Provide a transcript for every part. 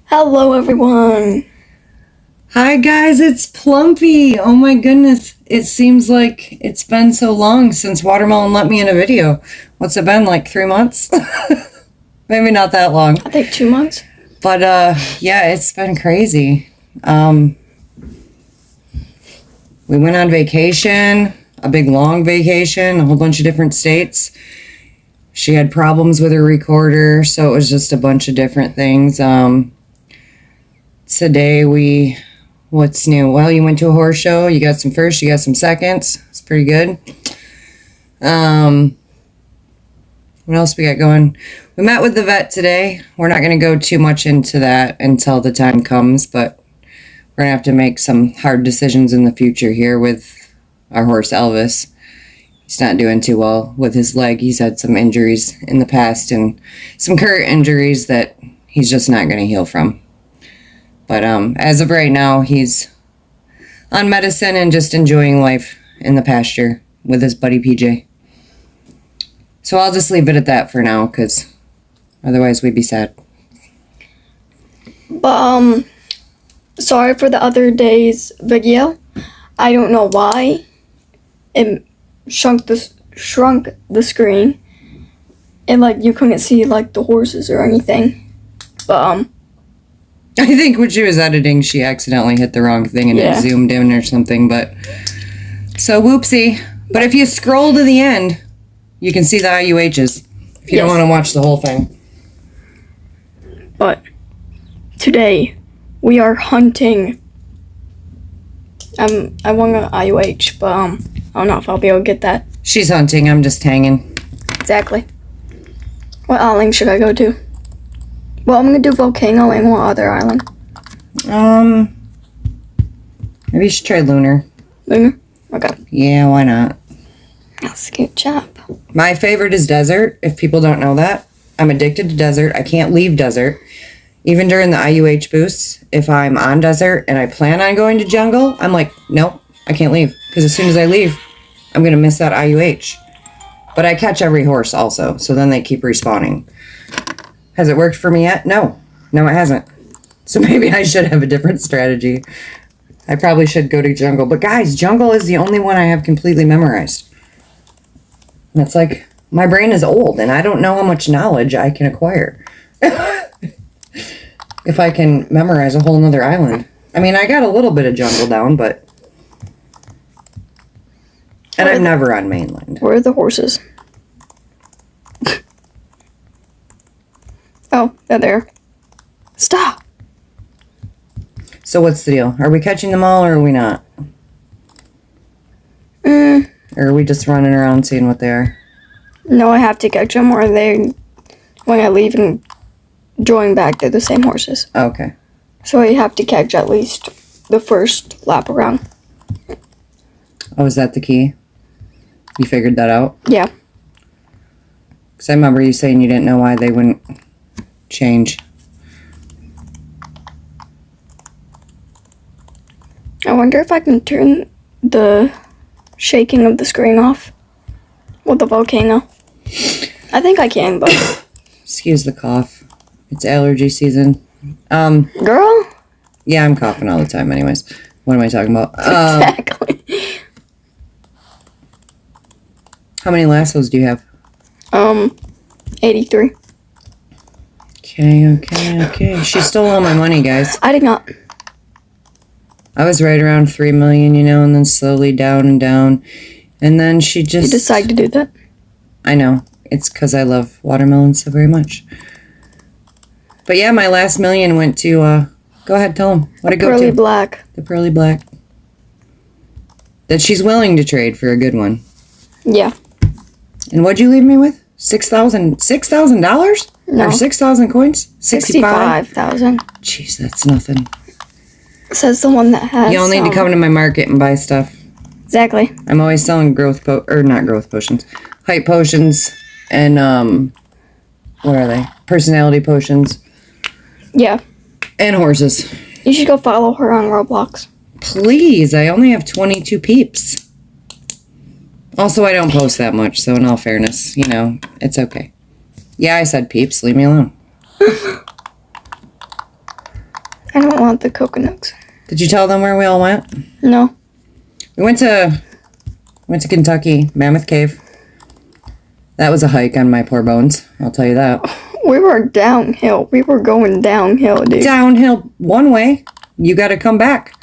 Hello, everyone. Hi guys, it's Plumpy. Oh my goodness, it seems like it's been so long since Watermelon let me in a video. What's it been, like 3 months? Maybe not that long. I think 2 months. But yeah, it's been crazy. We went on vacation, a big long vacation, a whole bunch of different states. She had problems with her recorder, so it was just a bunch of different things. Today what's new? Well, you went to a horse show. You got some firsts, you got some seconds. It's pretty good. What else we got going? We met with the vet today. We're not going to go too much into that until the time comes, but we're going to have to make some hard decisions in the future here with our horse Elvis. He's not doing too well with his leg. He's had some injuries in the past and some current injuries that he's just not going to heal from. But as of right now, he's on medicine and just enjoying life in the pasture with his buddy PJ. So I'll just leave it at that for now, because otherwise we'd be sad. But, sorry for the other day's video. I don't know why. It shrunk the screen. And, like, you couldn't see, like, the horses or anything. But, I think when she was editing, she accidentally hit the wrong thing and it zoomed in or something, but so whoopsie. But if you scroll to the end, you can see the IUHs if you don't want to watch the whole thing. But today we are hunting. I want an IUH, but I don't know if I'll be able to get that. She's hunting, I'm just hanging. Exactly. What island should I go to? Well, I'm gonna do Volcano and one other island. Maybe you should try Lunar. Lunar? Okay. Yeah, why not? That's a good job. My favorite is desert, if people don't know that. I'm addicted to desert. I can't leave desert. Even during the IUH boosts, if I'm on desert and I plan on going to jungle, I'm like, nope, I can't leave. Because as soon as I leave, I'm going to miss that IUH. But I catch every horse also, so then they keep respawning. Has it worked for me yet? No. No, it hasn't. So maybe I should have a different strategy. I probably should go to jungle. But guys, jungle is the only one I have completely memorized. And it's like, my brain is old, and I don't know how much knowledge I can acquire. If I can memorize a whole nother island. I mean, I got a little bit of jungle down, but... And I'm never on mainland. Where are the horses? Oh, they're there. Stop! So what's the deal? Are we catching them all, or are we not? Or are we just running around seeing what they are? No, I have to catch them, or they, when I leave and join back, they're the same horses. Okay. So I have to catch at least the first lap around. Oh, is that the key? You figured that out? Yeah. Because I remember you saying you didn't know why they wouldn't change. I wonder if I can turn the shaking of the screen off with the volcano. I think I can, but... Excuse the cough. It's allergy season. Girl? Yeah, I'm coughing all the time anyways. What am I talking about? Exactly. How many lassos do you have? 83. Okay. She stole all my money, guys. I did not. I was right around 3 million, and then slowly down and down. And then she just... You decided to do that? I know. It's because I love watermelon so very much. But yeah, my last million went to, go ahead, tell them. What it go to? Pearly black. The pearly black. That she's willing to trade for a good one. Yeah. And what'd you leave me with? $6,000? No. Or 6,000 coins? 65,000. Jeez, that's nothing. Says the one that has... Y'all need to come to my market and buy stuff. Exactly. I'm always selling not growth potions. Height potions and, what are they? Personality potions. Yeah. And horses. You should go follow her on Roblox. Please, I only have 22 peeps. Also, I don't post that much, so in all fairness, it's okay. Yeah, I said peeps. Leave me alone. don't want the coconuts. Did you tell them where we all went? No. We went to Kentucky, Mammoth Cave. That was a hike on my poor bones, I'll tell you that. We were downhill. We were going downhill, dude. Downhill one way. You got to come back.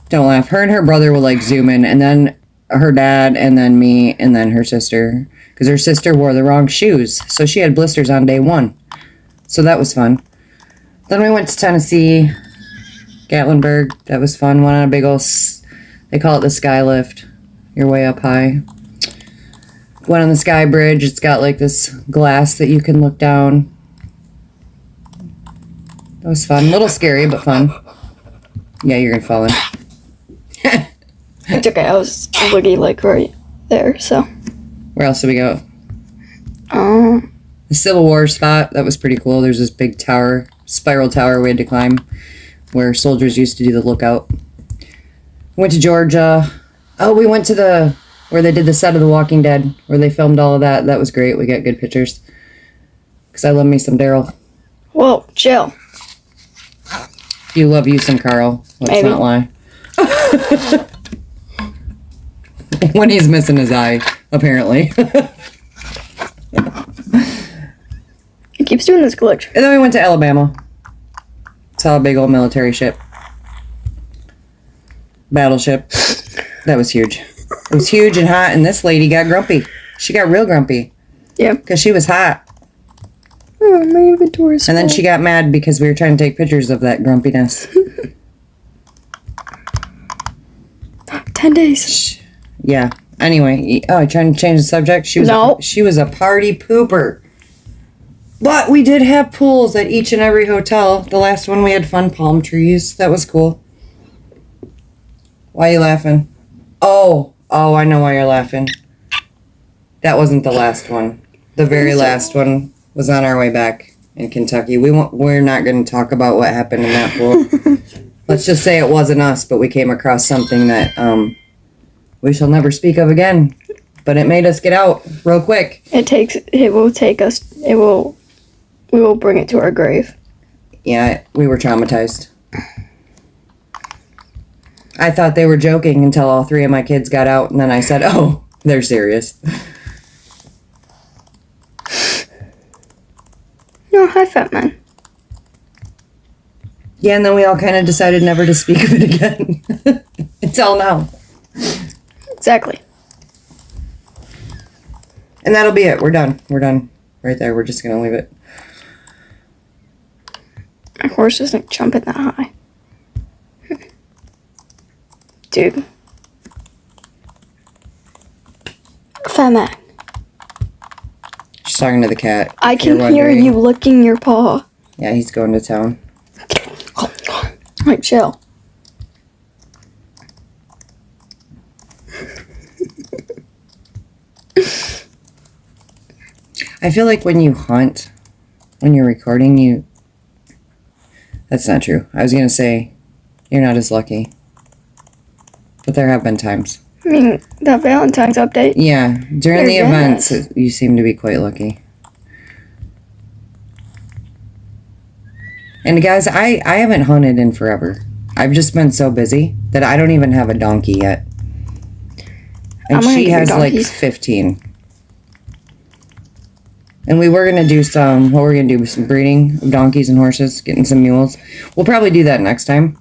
Don't laugh. Her and her brother will like zoom in, and then her dad, and then me, and then her sister. Because her sister wore the wrong shoes, so she had blisters on day one. So that was fun. Then we went to Tennessee, Gatlinburg. That was fun. Went on a big old, they call it the sky lift. You're way up high. Went on the sky bridge. It's got like this glass that you can look down. That was fun. A little scary, but fun. Yeah, you're gonna fall in. It's okay. I was looking like right there, so. Where else did we go? Um. The Civil War spot. That was pretty cool. There's this big tower, spiral tower we had to climb, where soldiers used to do the lookout. Went to Georgia. Oh, we went to where they did the set of The Walking Dead, where they filmed all of that. That was great. We got good pictures. Because I love me some Daryl. Whoa, chill. You love you some Carl. Let's Maybe. not lie. When he's missing his eye, apparently. It keeps doing this glitch. And then we went to Alabama. Saw a big old military ship. Battleship. That was huge. It was huge and hot, and this lady got grumpy. She got real grumpy. Yeah. Because she was hot. Oh, my inventory's And then full. she got mad because we were trying to take pictures of that grumpiness. 10 days. Yeah. Anyway, trying to change the subject. She was No. she was a party pooper. But we did have pools at each and every hotel. The last one we had fun palm trees. That was cool. Why are you laughing? Oh, I know why you're laughing. That wasn't the last one. The very last one was on our way back in Kentucky. We're not going to talk about what happened in that pool. Let's just say it wasn't us, but we came across something that we shall never speak of again. But it made us get out real quick. We will bring it to our grave. Yeah, we were traumatized. I thought they were joking until all three of my kids got out, and then I said, oh, they're serious. No, hi, fat man. Yeah, and then we all kind of decided never to speak of it again. Until now. Exactly. And that'll be it. We're done. We're done. Right there. We're just going to leave it. My horse isn't jumping that high. Dude. Fat man. She's talking to the cat. I if you're can hear wondering. you licking your paw. Yeah, he's going to town. Alright, chill. I feel like when you hunt, when you're recording, that's not true. I was going to say, you're not as lucky. But there have been times. I mean, that Valentine's update. Yeah, during the You're events, yes. you seem to be quite lucky. And guys, I haven't hunted in forever. I've just been so busy that I don't even have a donkey yet. And I'm gonna she get has your like donkeys. 15. And we were going to do some breeding of donkeys and horses, getting some mules. We'll probably do that next time.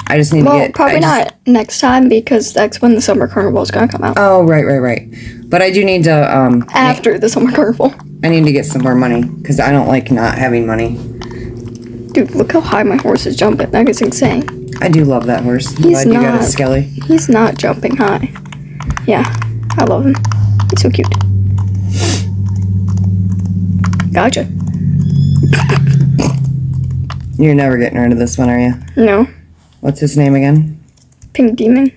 I just need to Well, get... probably not next time because that's when the summer carnival is gonna come out. Oh, right. But I do need to... After the summer carnival. I need to get some more money because I don't like not having money. Dude, look how high my horse is jumping. That is insane. I do love that horse. I'm He's glad you got a not. Skelly. He's not jumping high. Yeah, I love him. He's so cute. Gotcha. You're never getting rid of this one, are you? No. What's his name again? Pink Demon.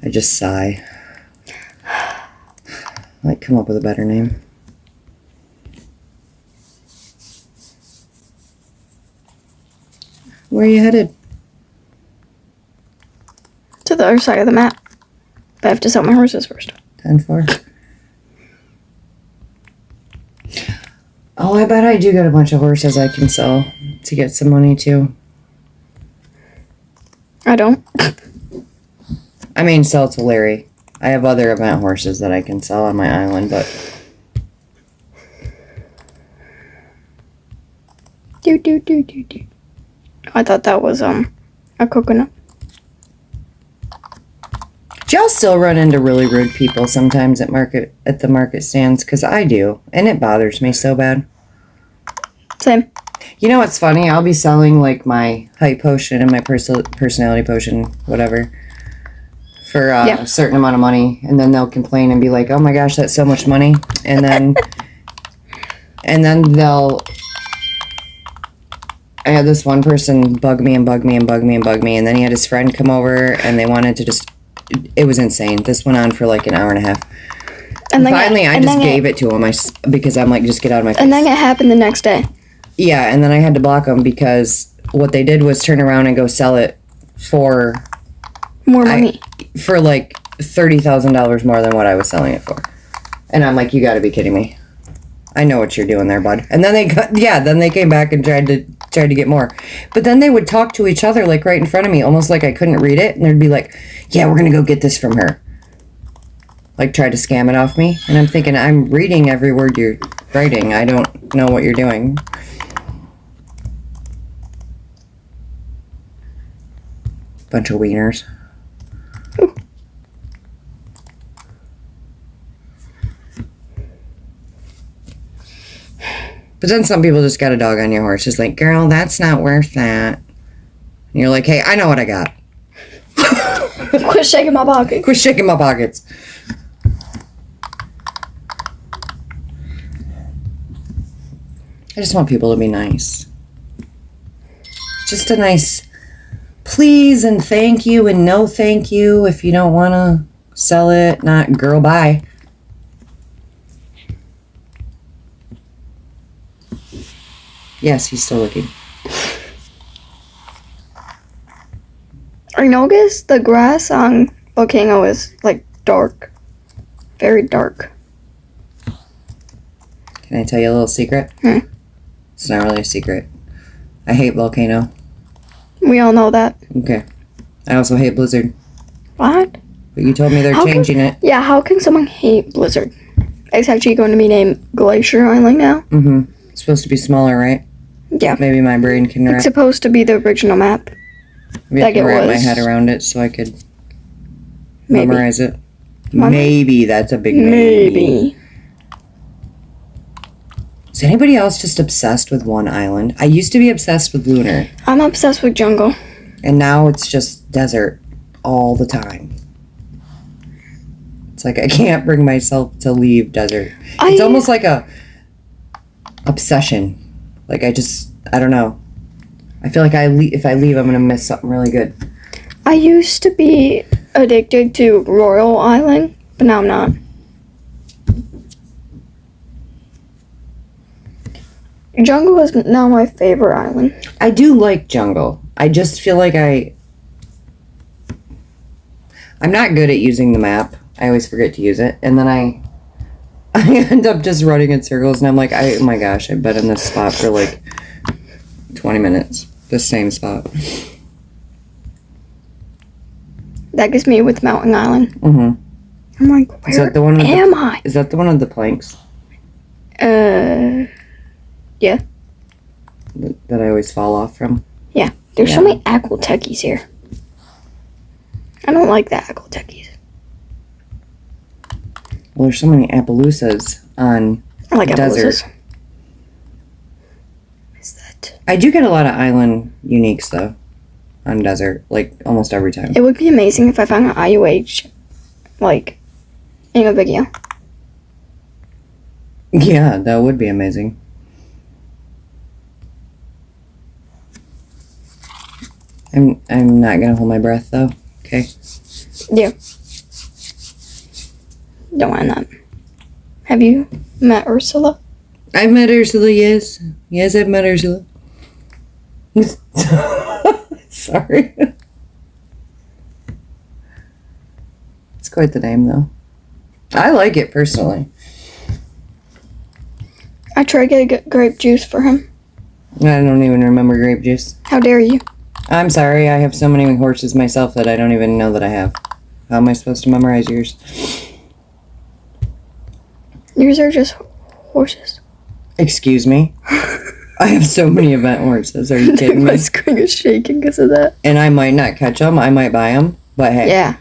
I just sigh. Like, come up with a better name. Where are you headed? To the other side of the map. But I have to sell my horses first. 10-4. Oh, I bet I do got a bunch of horses I can sell to get some money too. I don't. I mean, sell to Larry. I have other event horses that I can sell on my island, but... Do. I thought that was, a coconut. Do y'all still run into really rude people sometimes at the market stands? Because I do, and it bothers me so bad. Same. You know what's funny? I'll be selling like my hype potion and my personality potion, whatever, for a certain amount of money, and then they'll complain and be like, "Oh my gosh, that's so much money," and then they'll. I had this one person bug me, and then he had his friend come over, and they wanted to just. It was insane. This went on for like an hour and a half. And then finally, I just gave it to him because I'm like, just get out of my face. And then it happened the next day. Yeah, and then I had to block them because what they did was turn around and go sell it for... More money. For like $30,000 more than what I was selling it for. And I'm like, you gotta be kidding me. I know what you're doing there, bud. And then they came back and tried to get more. But then they would talk to each other like right in front of me, almost like I couldn't read it. And they'd be like, yeah, we're gonna go get this from her. Like try to scam it off me. And I'm thinking, I'm reading every word you're writing. I don't know what you're doing. Bunch of wieners. Ooh. But then some people just got a dog on your horse. It's like, girl, that's not worth that. And you're like, hey, I know what I got. Quit shaking my pockets. Quit shaking my pockets. I just want people to be nice. Just a nice please and thank you and no thank you if you don't want to sell it. Not girl, bye. Yes, he's still looking. I noticed the grass on Volcano is like dark. Very dark. Can I tell you a little secret? It's not really a secret. I hate Volcano. We all know that. Okay. I also hate Blizzard. What? But you told me they're changing it. Yeah, how can someone hate Blizzard? It's actually going to be named Glacier Island now. Mm-hmm. It's supposed to be smaller, right? Yeah. Maybe my brain can wrap. It's supposed to be the original map. Maybe I can wrap my head around it so I could memorize it. What? Maybe that's a big maybe. Is anybody else just obsessed with one island? I used to be obsessed with Lunar. I'm obsessed with jungle. And now it's just desert all the time. It's like I can't bring myself to leave desert. It's almost like a obsession. Like I don't know. I feel like if I leave, I'm going to miss something really good. I used to be addicted to Royal Island, but now I'm not. Jungle is now my favorite island. I do like jungle. I just feel like I'm not good at using the map. I always forget to use it. And then I end up just running in circles. And I'm like, oh my gosh, I've been in this spot for like 20 minutes. The same spot. That gets me with Mountain Island. Mm-hmm. I'm like, where am I? Is that the one of the planks? Yeah. That I always fall off from? Yeah. There's so many aqua techies here. I don't like the aqua techies. Well, there's so many Appaloosas on I like desert. Appaloosas. Is that? I do get a lot of island uniques, though, on desert, like, almost every time. It would be amazing if I found an IUH, like, in a video. Yeah, that would be amazing. I'm not gonna hold my breath, though. Okay. Yeah. Don't mind that. Have you met Ursula? I've met Ursula, yes. Yes, I've met Ursula. Sorry. It's quite the name, though. I like it, personally. I tried to get grape juice for him. I don't even remember grape juice. How dare you? I'm sorry, I have so many horses myself that I don't even know that I have. How am I supposed to memorize yours? Yours are just horses. Excuse me? I have so many event horses. Are you kidding My me? screen is shaking because of that. And I might not catch them. I might buy them. But hey. Yeah.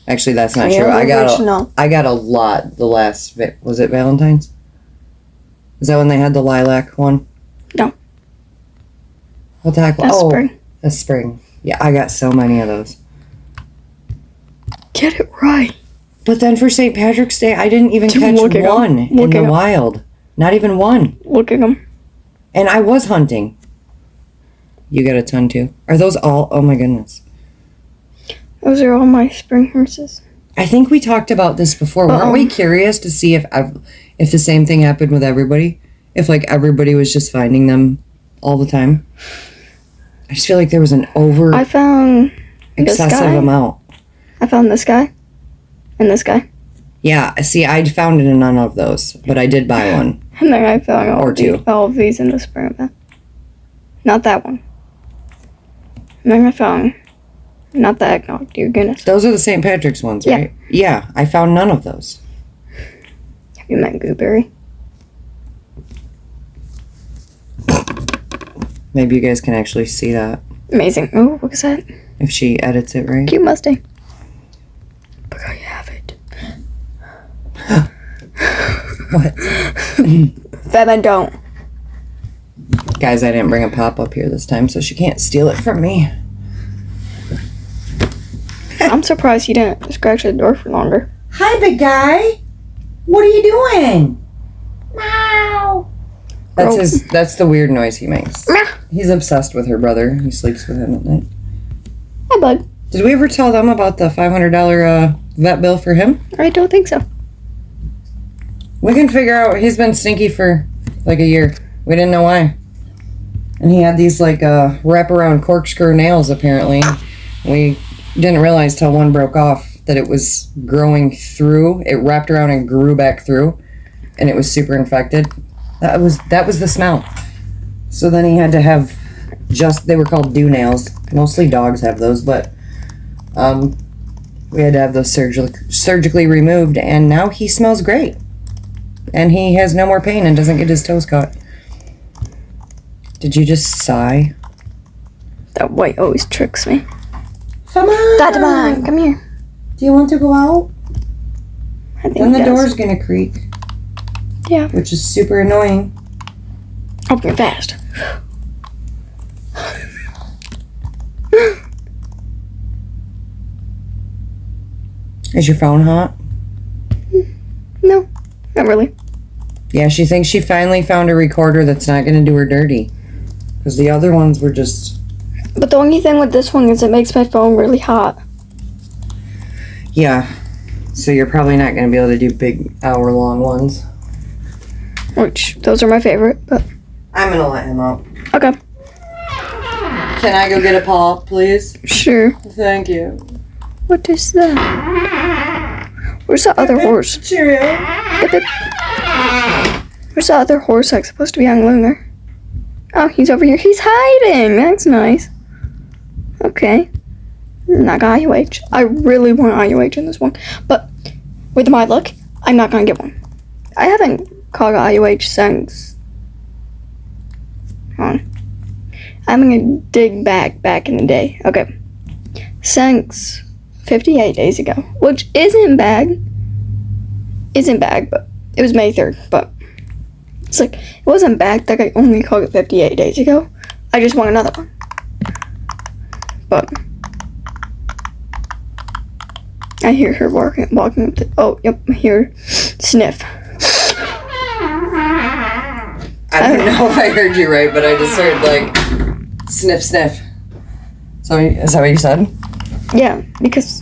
Actually, that's not Yeah, true. original. I got a lot the last... Was it Valentine's? Is that when they had the lilac one? No. What the heck? That's spring. That's spring. Yeah, I got so many of those. Get it right. But then for St. Patrick's Day, I didn't even catch one in the wild. Not even one. Look at them. And I was hunting. You got a ton too. Are those all? Oh my goodness. Those are all my spring horses. I think we talked about this before. Weren't we curious to see if the same thing happened with everybody? If like everybody was just finding them all the time? I just feel like there was an I found excessive amount. I found this guy and this guy. Yeah, see, I found it in none of those, but I did buy one. And then I found all of these in the spring event. Not that one. And then I found not the eggnog, dear goodness. Those are the St. Patrick's ones, right? Yeah, I found none of those. Have you met Gooberry? Maybe you guys can actually see that. Amazing. Oh, what is that? If she edits it right. Cute Mustang. Look how you have it. What? Fevin, don't. Guys, I didn't bring a pop-up here this time, so she can't steal it from me. I'm surprised he didn't scratch the door for longer. Hi, big guy. What are you doing? Meow. That's the weird noise he makes. Meow. He's obsessed with her brother. He sleeps with him at night. Hi, bud. Did we ever tell them about the $500 vet bill for him? I don't think so. We can figure out. He's been stinky for like a year. We didn't know why. And he had these like wraparound corkscrew nails apparently. We didn't realize till one broke off that it was growing through. It wrapped around and grew back through, and it was super infected. That was the smell. So then he had to have they were called dew nails. Mostly dogs have those, but we had to have those surgically removed, and now he smells great. And he has no more pain and doesn't get his toes caught. Did you just sigh? That white always tricks me. Come on! Fatima, come here. Do you want to go out? I think Then the door's gonna creak. Yeah. Which is super annoying. Open it fast. Is your phone hot? No, not really. Yeah, she thinks she finally found a recorder that's not gonna do her dirty. Because the other ones were just... But the only thing with this one is it makes my phone really hot. Yeah. So you're probably not gonna be able to do big hour-long ones. Which, those are my favorite, but... I'm gonna let him out. Okay. Can I go get a paw, please? Sure. Thank you. What is that? Where's the other horse? Cheerio. Where's the other horse that's supposed to be on Lunar? Oh, he's over here. He's hiding. That's nice. Okay. Not got IUH. I really want IUH in this one. But with my luck, I'm not going to get one. I haven't caught IUH since... Hold on. I'm going to dig back in the day. Okay. Since 58 days ago. Which isn't bad. But it was May 3rd. But it's like, it wasn't bad that I only caught it 58 days ago. I just want another one. But I hear her walking up the... Oh, yep, I hear her sniff. I don't know if I heard you right, but I just heard, like, sniff, sniff. So, is that what you said? Yeah, because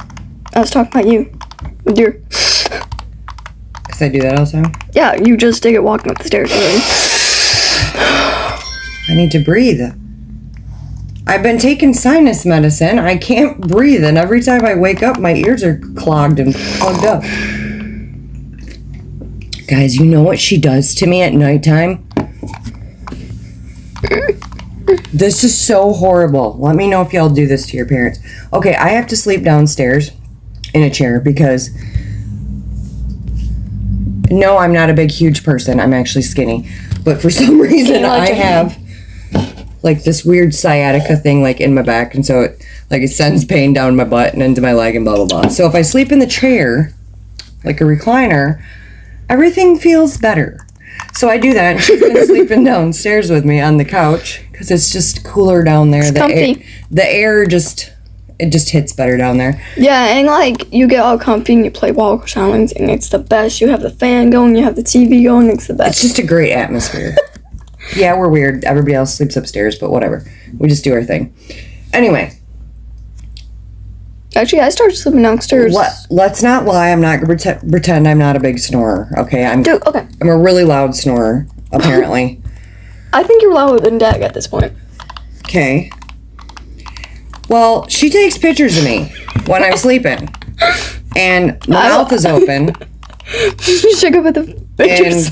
I was talking about you. With your... Because I do that all the time? Yeah, you just dig it walking up the stairs already. I need to breathe. I've been taking sinus medicine. I can't breathe, and every time I wake up, my ears are clogged and plugged up. Guys, you know what she does to me at nighttime? This is so horrible. Let me know if y'all do this to your parents. Okay, I have to sleep downstairs in a chair because... No, I'm not a big, huge person. I'm actually skinny. But for some reason, I have... like this weird sciatica thing like in my back, and so it sends pain down my butt and into my leg and blah blah blah. So if I sleep in the chair like a recliner, everything feels better. So I do that, and she's been sleeping downstairs with me on the couch because it's just cooler down there. The air just hits better down there. Yeah, and like you get all comfy and you play wall challenge, and it's the best. You have the fan going, you have the TV going, it's the best. It's just a great atmosphere. Yeah, we're weird. Everybody else sleeps upstairs, but whatever. We just do our thing. Anyway. Actually, I started sleeping downstairs. Let's not lie. I'm not going to pretend I'm not a big snorer, okay? I'm a really loud snorer, apparently. I think you're louder than Dad at this point. Okay. Well, she takes pictures of me when I'm sleeping. And my mouth is open. You should go with the pictures.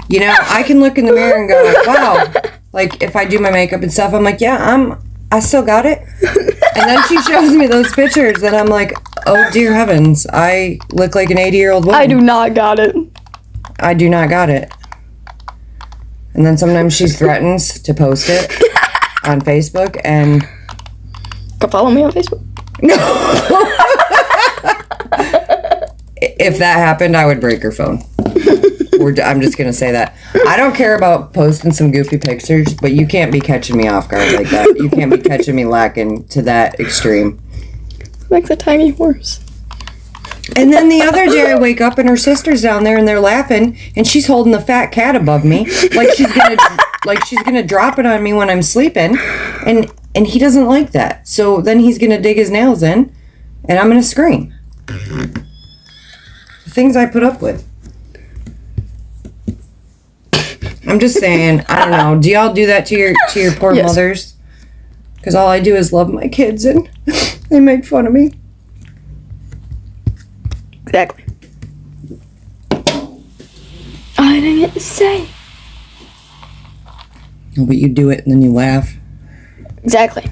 You know, I can look in the mirror and go, wow. Like, if I do my makeup and stuff, I'm like, yeah, I still got it. And then she shows me those pictures, and I'm like, oh, dear heavens. I look like an 80-year-old woman. I do not got it. I do not got it. And then sometimes she threatens to post it on Facebook, and... Go follow me on Facebook. No. If that happened, I would break her phone. I'm just going to say that. I don't care about posting some goofy pictures, but you can't be catching me off guard like that. You can't be catching me lacking to that extreme. Makes a tiny horse. And then the other day I wake up and her sister's down there and they're laughing and she's holding the fat cat above me like she's gonna drop it on me when I'm sleeping, and he doesn't like that. So then he's gonna dig his nails in and I'm gonna scream. The things I put up with. I'm just saying, I don't know. Do y'all do that to your poor mothers? Because all I do is love my kids and they make fun of me. Exactly. I didn't get to say. No, but you do it and then you laugh. Exactly.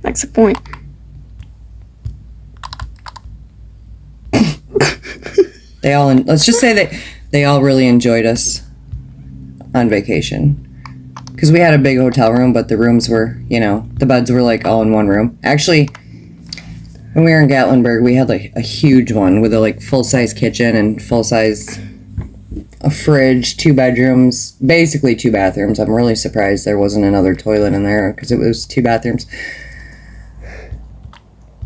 That's the point. Let's just say that they all really enjoyed us on vacation. Because we had a big hotel room, but the rooms were, the beds were like all in one room. Actually, when we were in Gatlinburg, we had like a huge one with a full-size kitchen and full-size fridge, 2 bedrooms, basically 2 bathrooms. I'm really surprised there wasn't another toilet in there because it was 2 bathrooms.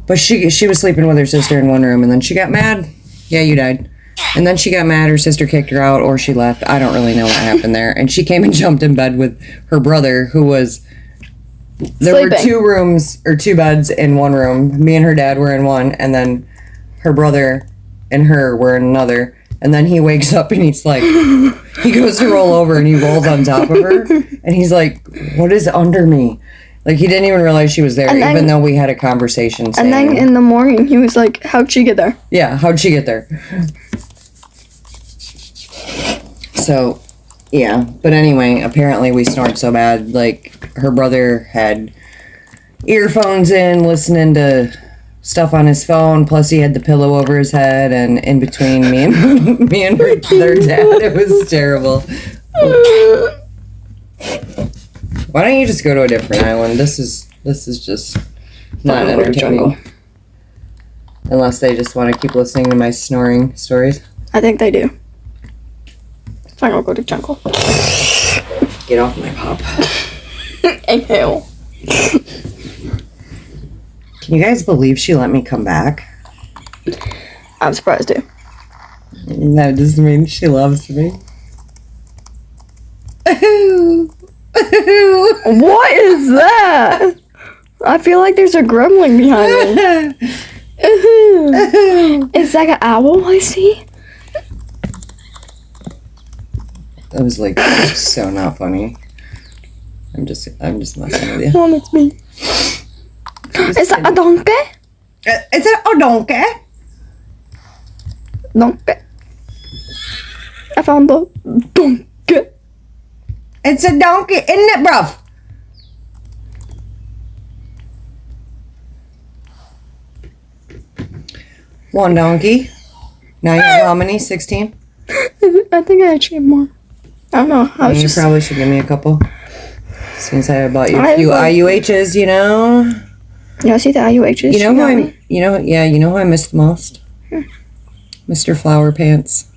But she was sleeping with her sister in one room, and then she got mad. Yeah, you died. And then she got mad, her sister kicked her out, or she left. I don't really know what happened there. And she came and jumped in bed with her brother, who was... There were 2 rooms, or 2 beds in one room. Me and her dad were in one, and then her brother and her were in another. And then he wakes up and he's like... He goes to roll over and he rolls on top of her. And he's like, what is under me? Like, he didn't even realize she was there, even though we had a conversation saying... And then in the morning, he was like, how'd she get there? Yeah, how'd she get there? So, yeah. But anyway, apparently we snored so bad. Like, her brother had earphones in, listening to stuff on his phone. Plus, he had the pillow over his head. And in between me and their dad, it was terrible. Why don't you just go to a different island? This is just not entertaining. Unless they just want to keep listening to my snoring stories. I think they do. Fine, I'll go to jungle. Get off my pop. Inhale. Can you guys believe she let me come back? I'm surprised too. That just means she loves me. What is that? I feel like there's a gremlin behind me. Is that an owl I see? That was like so not funny. I'm just messing with you. Mom, it's me. Is that a donkey? Is it a donkey? Donkey. I found the donkey. It's a donkey, isn't it, bruv? One donkey. Now you have how many? 16? I think I actually have more. I don't know. I was You just probably should give me a couple. Since I bought you I a few like- IUHs, you know. You know, see the IUHs? You know who you know who I miss the most? Mr. Flower Pants.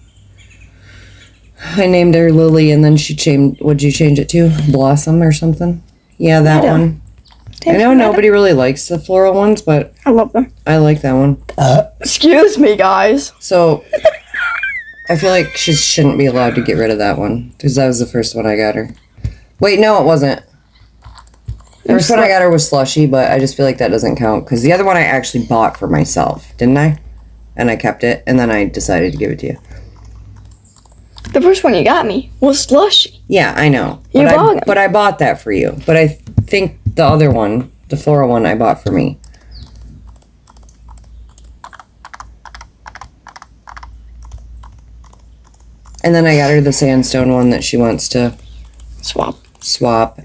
I named her Lily, and then she changed. What'd you change it to? Blossom or something? Yeah, that one. I know nobody really likes the floral ones, but I love them. I like that one. Excuse me, guys. So I feel like she shouldn't be allowed to get rid of that one because that was the first one I got her. Wait, no, it wasn't. First one I got her was Slushy, but I just feel like that doesn't count because the other one I actually bought for myself, didn't I? And I kept it, and then I decided to give it to you. The first one you got me was Slushy. Yeah, I know. You bought it. But I bought that for you. But I think the other one, the floral one, I bought for me. And then I got her the sandstone one that she wants to swap.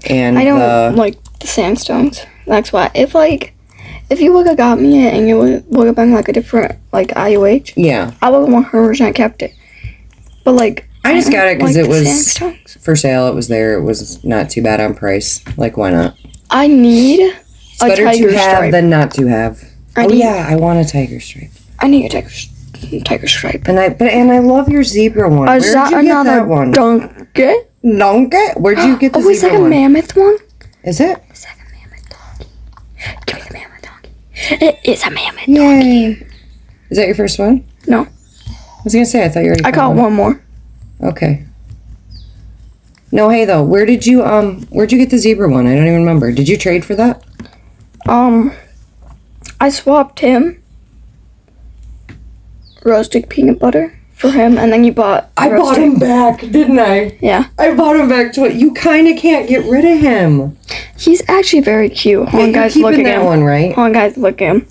And I don't like the sandstones. That's why. If you would have got me it and you would have been like a different like IUH, yeah, I would have 100% kept it. But like I just got it because like it the was sandstones. for sale. It was there. It was not too bad on price. Like, why not? I need It's a better tiger to have stripe. than not to have. Yeah, I want a tiger stripe. I need a tiger stripe. And I love your zebra one. Where'd Is that you get another that one? donkey? Donkey? Where'd you get the Oh, is zebra that a one? mammoth one? Is it? Is that a mammoth donkey? Give me the mammoth donkey. It is a mammoth donkey. Yay! Is that your first one? No. I was gonna say I thought you already. I got one more. Okay. No, hey though, where'd you get the zebra one? I don't even remember. Did you trade for that? I swapped him roasted peanut butter for him, and then you bought. I bought him back, didn't I? Yeah. I bought him back to it. You kind of can't get rid of him. He's actually very cute. Hold on, guys, You're look keeping at that him. one, right? Hold on, guys, look at him.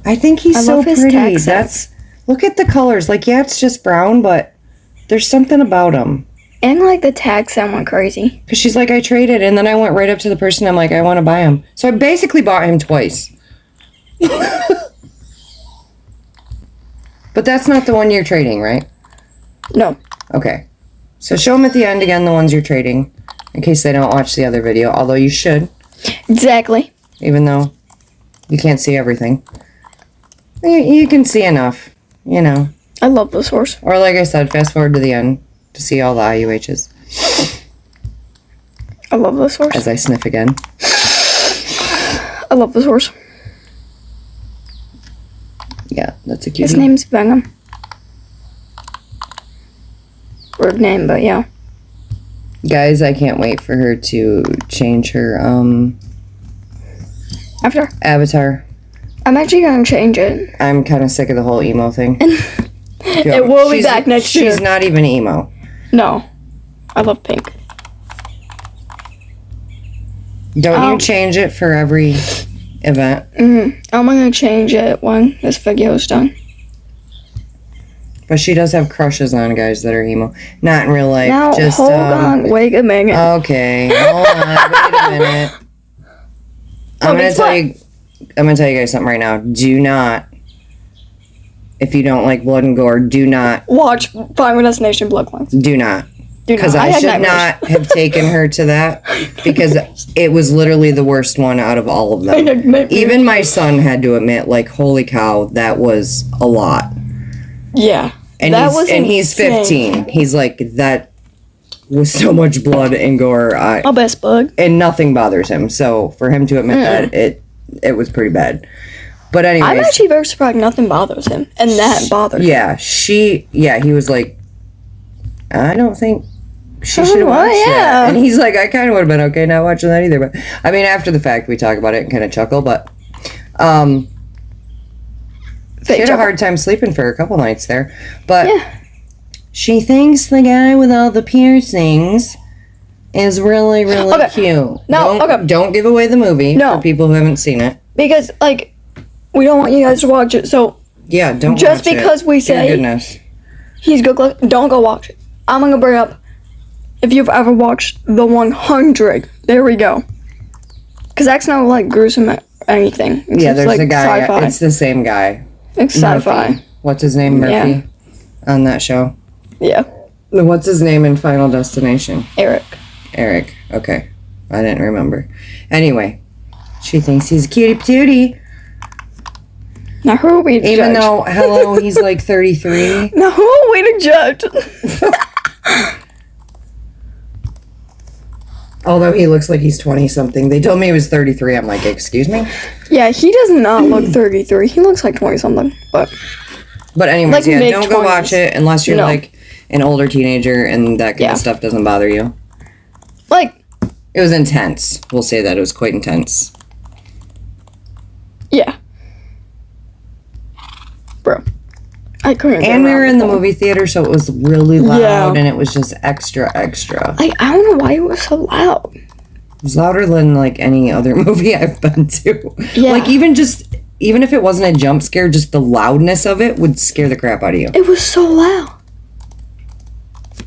I think he's I so love his pretty. tag set. Look at the colors. Like, yeah, it's just brown, but there's something about him. And like the tag set went crazy. Because she's like, I traded, and then I went right up to the person. I'm like, I want to buy him. So I basically bought him twice. But that's not the one you're trading, right? No. Okay. So show them at the end again, the ones you're trading, in case they don't watch the other video. Although you should, Exactly. even though you can't see everything. You can see enough, you know. I love this horse. Or like I said, fast forward to the end to see all the IUHs. I love this horse. As I sniff again. I love this horse. Yeah, that's a cute His name's Venom. Weird name, but yeah. Guys, I can't wait for her to change her After. avatar. I'm actually gonna change it. I'm kind of sick of the whole emo thing. It will be back next year. She's not even emo. No. I love pink. Don't you change it for every event? I'm gonna change it when this video is done. But she does have crushes on guys that are emo. Not in real life. Now, just hold on. Wait a minute. Okay, hold on. Wait a minute. I'm gonna tell you guys something right now. Do not, if you don't like blood and gore, do not. Watch Final Destination Bloodlines. Do not. Do not. Because I had should nightmares. not have taken her to that. Because it was literally the worst one out of all of them. Even my son had to admit, like, holy cow, that was a lot. Yeah. And he's insane. 15. He's like, that was so much blood and gore. My best bug. And nothing bothers him. So for him to admit that, it was pretty bad. But anyways. I'm actually very surprised nothing bothers him. And that bothers him. Yeah, he was like, I don't think she should have well, watched yeah. that. And he's like, I kind of would have been okay not watching that either. But I mean, after the fact, we talk about it and kind of chuckle. But she had a hard time sleeping for a couple nights there. But She thinks the guy with all the piercings is really, really Okay. cute. No, Don't give away the movie No. for people who haven't seen it. Because, like, we don't want you guys to watch it, so Yeah, don't just watch because it. we Dear say goodness. he's good look, don't go watch it. I'm gonna bring up if you've ever watched The 100. There we go. Because that's not, like, gruesome or anything. It's Yeah, just, there's like, a guy. sci-fi. It's the same guy. It's sci-fi. Murphy. What's his name? Murphy. Yeah. On that show. Yeah. What's his name in Final Destination? Eric. Eric. Okay. I didn't remember. Anyway, she thinks he's a cutie patootie. Now who are we to Even judge? though, hello, he's like 33. Now who are we to judge? Although he looks like he's 20 something. They told me he was 33. I'm like, excuse me? Yeah, he does not look 33. He looks like 20 something. But anyways, Like yeah, don't go mid-20s. watch it unless you're No. like an older teenager and that kind Yeah. of stuff doesn't bother you. like, It was intense. We'll say that. It was quite intense. yeah. Bro. I couldn't get And we around were in the phone. movie theater, so it was really loud Yeah. and it was just extra, extra. Like, I don't know why it was so loud. It was louder than like any other movie I've been to. Yeah. Like even if it wasn't a jump scare, just the loudness of it would scare the crap out of you. It was so loud.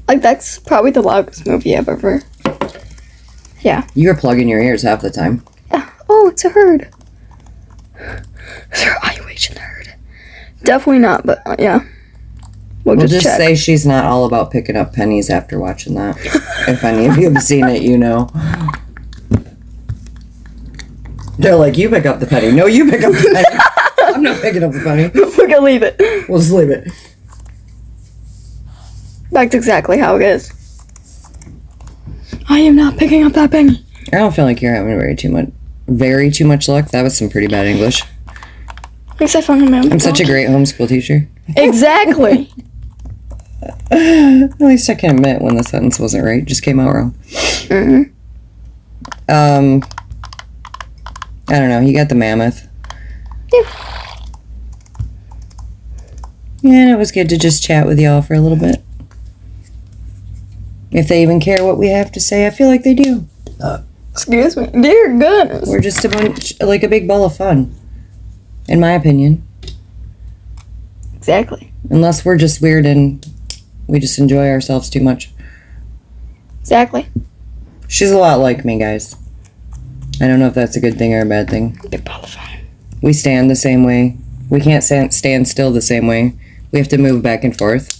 Like, that's probably the loudest movie I've ever. Yeah. You were plugging your ears half the time. Yeah. Oh, it's a herd. Is there IUH in the herd? Definitely not, but yeah. We'll We'll just just check. say she's not all about picking up pennies after watching that. If any of you have seen it, you know. They're like, you pick up the penny. No, you pick up the penny. I'm not picking up the penny. We're gonna leave it. We'll just leave it. That's exactly how it is. I am not picking up that penny. I don't feel like you're having very too much luck. That was some pretty bad English. At least I found a man. I'm such a great homeschool teacher. Exactly. At least I can admit when the sentence wasn't right. Just came out wrong. Mhm. I don't know. You got the mammoth. Yeah. Yeah, and it was good to just chat with y'all for a little bit. If they even care what we have to say, I feel like they do. Excuse me. Dear goodness. We're just a bunch, like a big ball of fun. In my opinion. Exactly. Unless we're just weird and we just enjoy ourselves too much. Exactly. She's a lot like me, guys. I don't know if that's a good thing or a bad thing. Big ball of fun. We stand the same way. We can't stand still the same way. We have to move back and forth.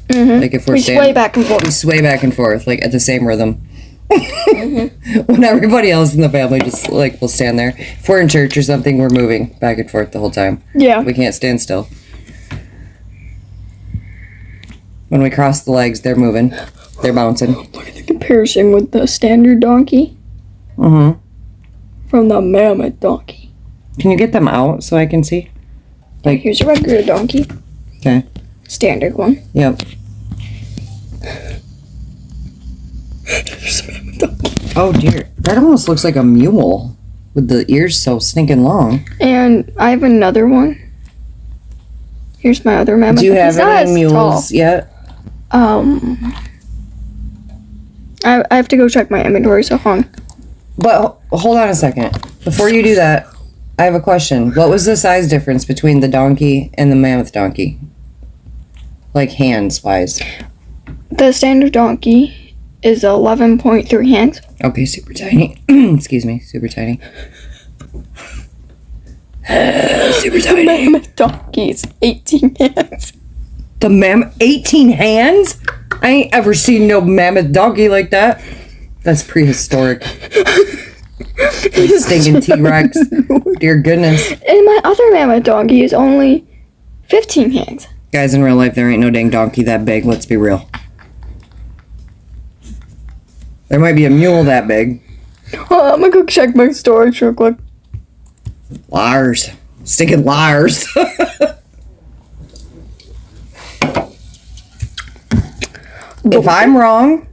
Mm-hmm. Like if we're We standing, sway back and we forth. sway back and forth, like at the same rhythm. Mm-hmm. When everybody else in the family just like will stand there. If we're in church or something, we're moving back and forth the whole time. Yeah. We can't stand still. When we cross the legs, they're moving. They're bouncing. Look at the comparison with the standard donkey Mm-hmm. from the mammoth donkey. Can you get them out so I can see? Like- Here's a regular donkey. Okay. Standard one. Yep. Here's a mammoth donkey. Oh dear. That almost looks like a mule with the ears so stinking long. And I have another one. Here's my other mammoth. Do you have He's not any as mules yet? tall. I have to go check my inventory, so hold on. But hold on a second. Before you do that, I have a question. What was the size difference between the donkey and the mammoth donkey? Like hands wise. The standard donkey is 11.3 hands. Okay, super tiny. Excuse me, super tiny. Super The tiny. mammoth donkey is 18 hands. The 18 hands? I ain't ever seen no mammoth donkey like that. That's prehistoric. Stinking T-Rex. Dear goodness. And my other mammoth donkey is only 15 hands. Guys, in real life, there ain't no dang donkey that big. Let's be real. There might be a mule that big. I'm gonna go check my storage real quick. Liars. Stinking liars. If I'm wrong,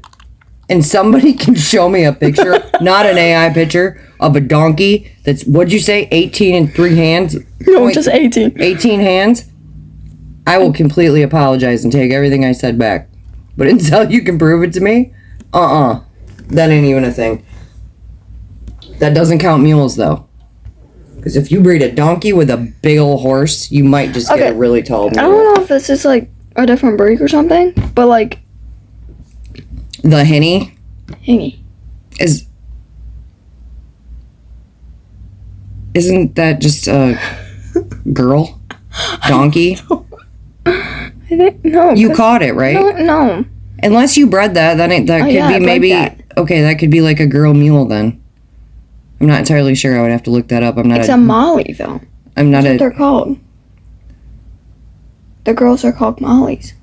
and somebody can show me a picture, not an AI picture, of a donkey that's, what'd you say, 18 and 3 hands? No, just 18. 18 hands? I will completely apologize and take everything I said back. But until you can prove it to me, that ain't even a thing. That doesn't count mules, though. Because if you breed a donkey with a big old horse, you might just get a really tall mule. I don't know if this is like a different breed or something, but like the Henny isn't that just a girl donkey? I think no. You caught it, right? No. Unless you bred that, then that could be maybe okay. That could be like a girl mule then. I'm not entirely sure. I would have to look that up. It's a Molly though. I'm not That's what they're called. The girls are called Mollies.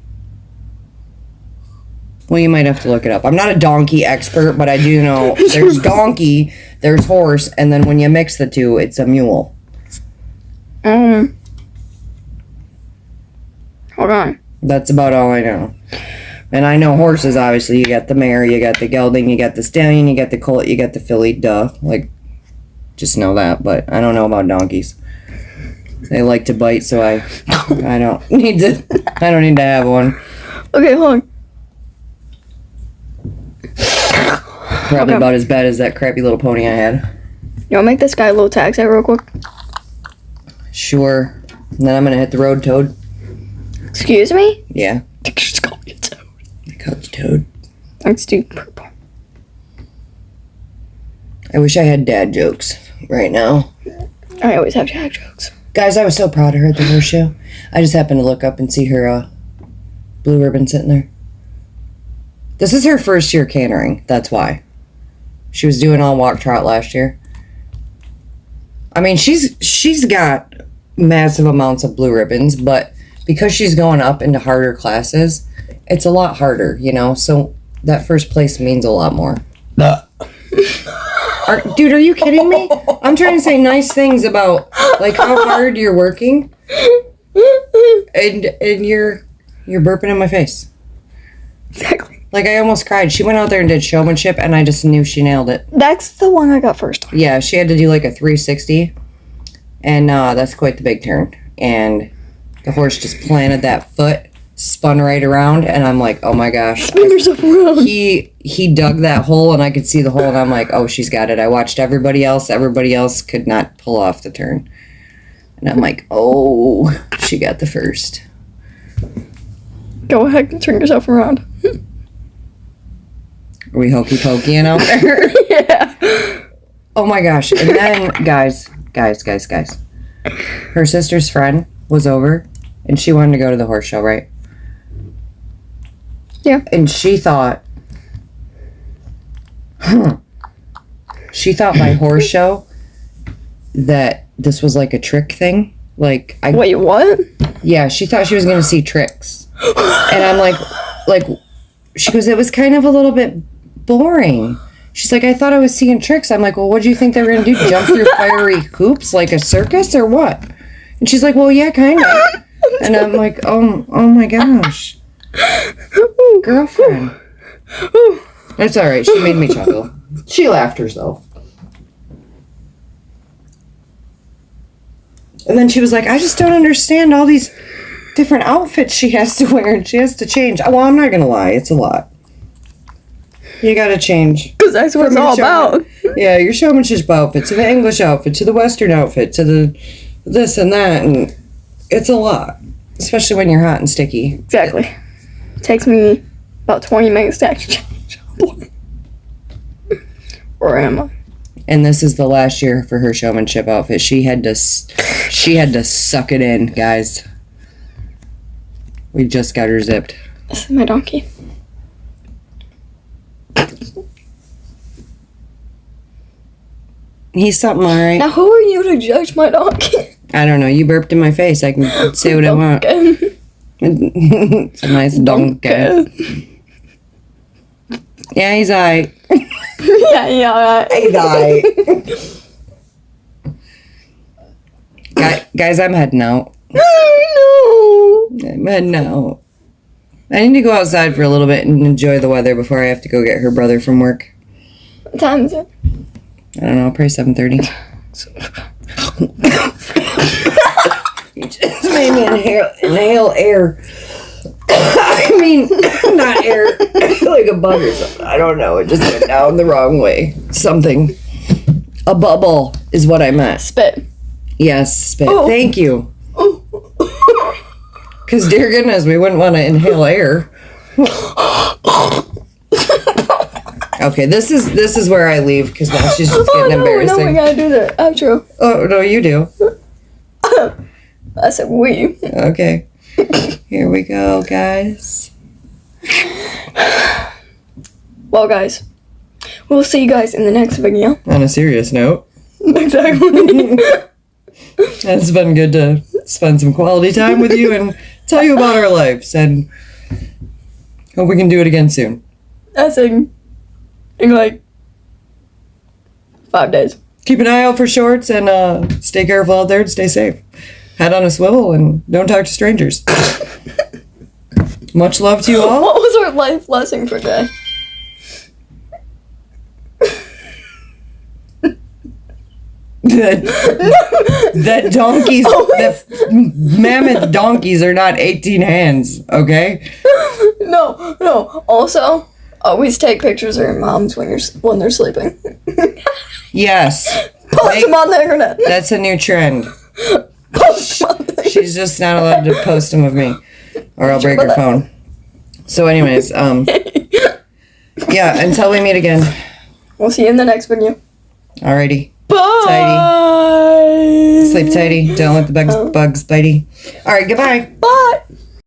Well, you might have to look it up. I'm not a donkey expert, but I do know there's donkey, there's horse, and then when you mix the two, it's a mule. Hold on. That's about all I know. And I know horses, obviously. You got the mare, you got the gelding, you got the stallion, you got the colt, you got the filly, duh. Like, just know that, but I don't know about donkeys. They like to bite, so I don't need to have one. Okay, hold on. Probably about as bad as that crappy little pony I had. You wanna make this guy a little taxi real quick? Sure. And then I'm gonna hit the road, Toad. Excuse me? Yeah. Just call me Toad. I called you Toad. Let's do purple. I wish I had dad jokes right now. I always have dad jokes. Guys, I was so proud of her at the horse show. I just happened to look up and see her blue ribbon sitting there. This is her first year cantering. That's why. She was doing all walk trot last year. I mean, she's got massive amounts of blue ribbons, but because she's going up into harder classes, it's a lot harder, you know? So that first place means a lot more. Dude, are you kidding me? I'm trying to say nice things about, like, how hard you're working, and you're burping in my face. Exactly. Like, I almost cried. She went out there and did showmanship, and I just knew she nailed it. That's the one I got first. Yeah, she had to do, like, a 360, and that's quite the big turn. And the horse just planted that foot, spun right around, and I'm like, oh my gosh. Spin yourself around. He dug that hole, and I could see the hole, and I'm like, oh, she's got it. I watched everybody else. Everybody else could not pull off the turn. And I'm like, oh, she got the first. Go ahead and turn yourself around. Are we hokey pokeying out there? Yeah. Oh my gosh. And then, guys. Her sister's friend was over, and she wanted to go to the horse show, right? Yeah. And she thought by horse show that this was like a trick thing. Like, wait, what? Yeah, she thought she was going to see tricks. And I'm like, she goes, it was kind of a little bit boring. She's like, I thought I was seeing tricks. I'm like, well, what do you think they were going to do? Jump through fiery hoops like a circus or what? And she's like, well, yeah, kind of. And I'm like, oh my gosh. Girlfriend. That's all right. She made me chuckle. She laughed herself. And then she was like, I just don't understand all these different outfits she has to wear and she has to change. Well, I'm not going to lie. It's a lot. You got to change. Because that's what it's all about. Yeah, your showmanship outfit to the English outfit to the Western outfit to the this and that. And it's a lot. Especially when you're hot and sticky. Exactly. It takes me about 20 minutes to actually change. Or am I? And this is the last year for her showmanship outfit. She had to suck it in, guys. We just got her zipped. This is my donkey. He's something all right. Now, who are you to judge my donkey? I don't know. You burped in my face. I can say what I want. It's a nice donkey. Yeah, he's all right. yeah. He's all right. Guys, I'm heading out. Oh, no. I'm heading out. I need to go outside for a little bit and enjoy the weather before I have to go get her brother from work. What time is it? I don't know, probably 7:30. You just made me inhale air. I mean, not air, like a bug or something. I don't know. It just went down the wrong way. Something. A bubble is what I meant. Spit. Yes, spit. Oh. Thank you. Because, dear goodness, we wouldn't want to inhale air. Okay, this is where I leave because now she's just getting embarrassing. No, we gotta do the outro. Oh, no, you do. I said we. Okay. Here we go, guys. Well, guys, we'll see you guys in the next video. On a serious note. Exactly. It's been good to spend some quality time with you and tell you about our lives, and hope we can do it again soon. That's in like 5 days. Keep an eye out for shorts and stay careful out there and stay safe. Head on a swivel and don't talk to strangers. Much love to you all. What was our life lesson for today? that donkeys, that mammoth donkeys are not 18 hands, okay? No. Also, always take pictures of your moms when they're sleeping. Yes. Post them on the internet. That's a new trend. Post them on the internet. She's just not allowed to post them of me, or I'll break her phone. So anyways, yeah, until we meet again. We'll see you in the next video. Alrighty. Bye. Tidy. Sleep tidy. Don't let the bugs bitey. Alright, goodbye. Bye.